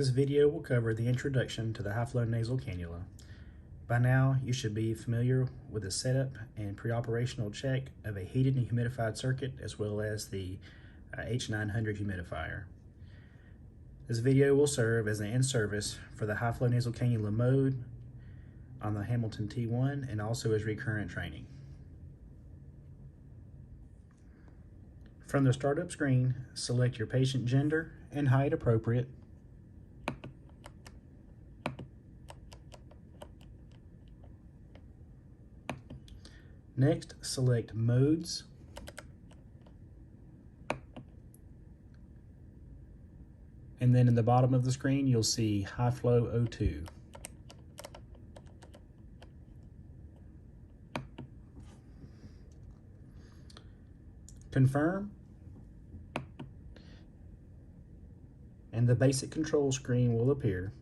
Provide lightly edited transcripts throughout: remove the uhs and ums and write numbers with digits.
This video will cover the introduction to the high-flow nasal cannula. By now, you should be familiar with the setup and pre-operational check of a heated and humidified circuit, as well as the H900 humidifier. This video will serve as an in-service for the high-flow nasal cannula mode on the Hamilton T1 and also as recurrent training. From the startup screen, select your patient gender and height appropriate. Next, select modes. And then in the bottom of the screen, you'll see high flow O2. Confirm. And the basic control screen will appear.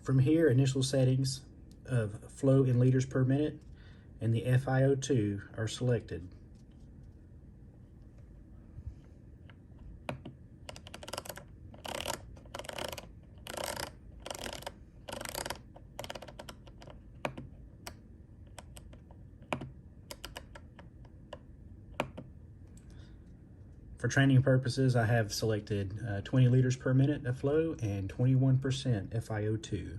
From here, initial settings of flow in liters per minute and the FiO2 are selected. For training purposes, I have selected 20 liters per minute of flow and 21% FiO2.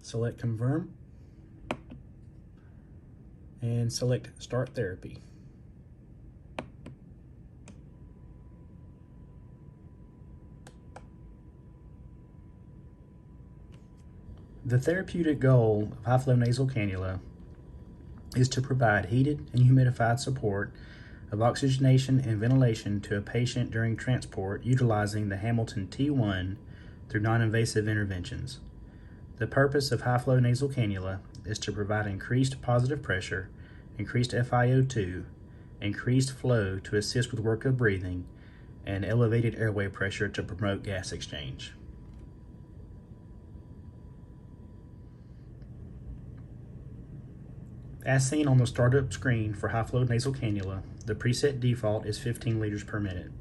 Select confirm and select start therapy. The therapeutic goal of high-flow nasal cannula is to provide heated and humidified support of oxygenation and ventilation to a patient during transport utilizing the Hamilton T1 through non-invasive interventions. The purpose of high-flow nasal cannula is to provide increased positive pressure, increased FiO2, increased flow to assist with work of breathing, and elevated airway pressure to promote gas exchange. As seen on the startup screen for high-flow nasal cannula, the preset default is 15 liters per minute.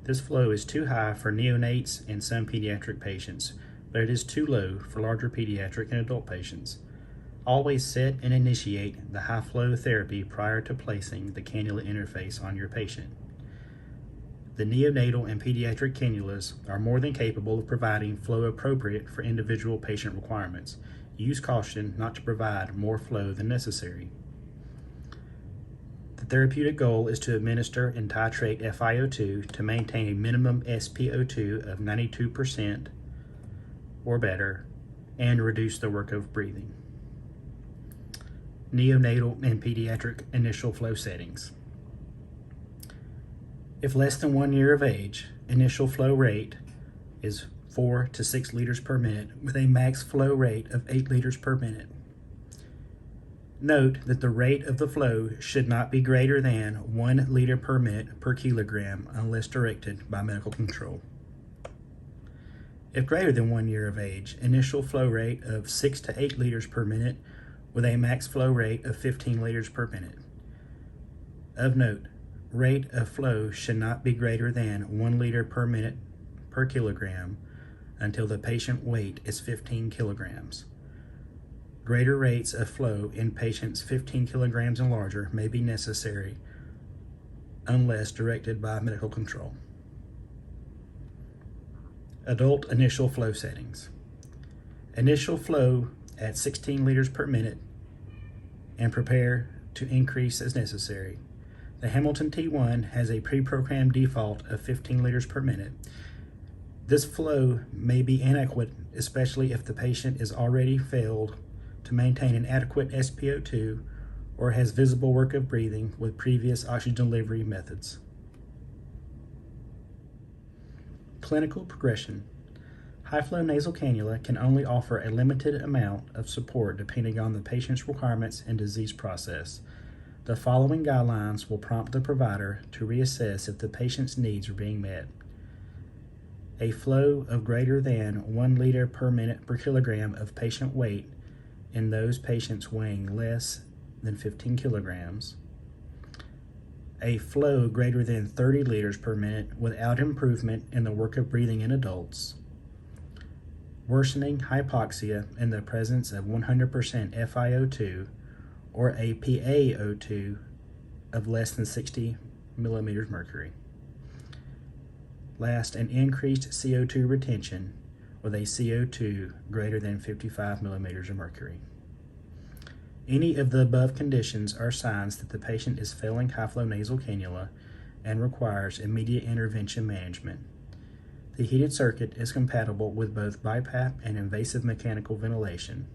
This flow is too high for neonates and some pediatric patients, but it is too low for larger pediatric and adult patients. Always set and initiate the high-flow therapy prior to placing the cannula interface on your patient. The neonatal and pediatric cannulas are more than capable of providing flow appropriate for individual patient requirements. Use caution not to provide more flow than necessary. The therapeutic goal is to administer and titrate FiO2 to maintain a minimum SpO2 of 92% or better and reduce the work of breathing. Neonatal and pediatric initial flow settings. If less than 1 year of age, initial flow rate is 4 to 6 liters per minute with a max flow rate of 8 liters per minute. Note that the rate of the flow should not be greater than 1 liter per minute per kilogram unless directed by medical control. If greater than 1 year of age, initial flow rate of 6 to 8 liters per minute with a max flow rate of 15 liters per minute. Of note, rate of flow should not be greater than 1 liter per minute per kilogram until the patient weight is 15 kilograms. Greater rates of flow in patients 15 kilograms and larger may be necessary unless directed by medical control. Adult initial flow settings. Initial flow at 16 liters per minute and prepare to increase as necessary. The Hamilton T1 has a pre-programmed default of 15 liters per minute. This flow may be inadequate, especially if the patient is already failed to maintain an adequate SpO2 or has visible work of breathing with previous oxygen delivery methods. Clinical progression. High-flow nasal cannula can only offer a limited amount of support depending on the patient's requirements and disease process. The following guidelines will prompt the provider to reassess if the patient's needs are being met. A flow of greater than 1 liter per minute per kilogram of patient weight in those patients weighing less than 15 kilograms. a flow greater than 30 liters per minute without improvement in the work of breathing in adults, worsening hypoxia in the presence of 100% FiO2 or a PaO2 of less than 60 millimeters mercury. Last, an increased CO2 retention with a CO2 greater than 55 millimeters of mercury. Any of the above conditions are signs that the patient is failing high-flow nasal cannula and requires immediate intervention management. The heated circuit is compatible with both BiPAP and invasive mechanical ventilation.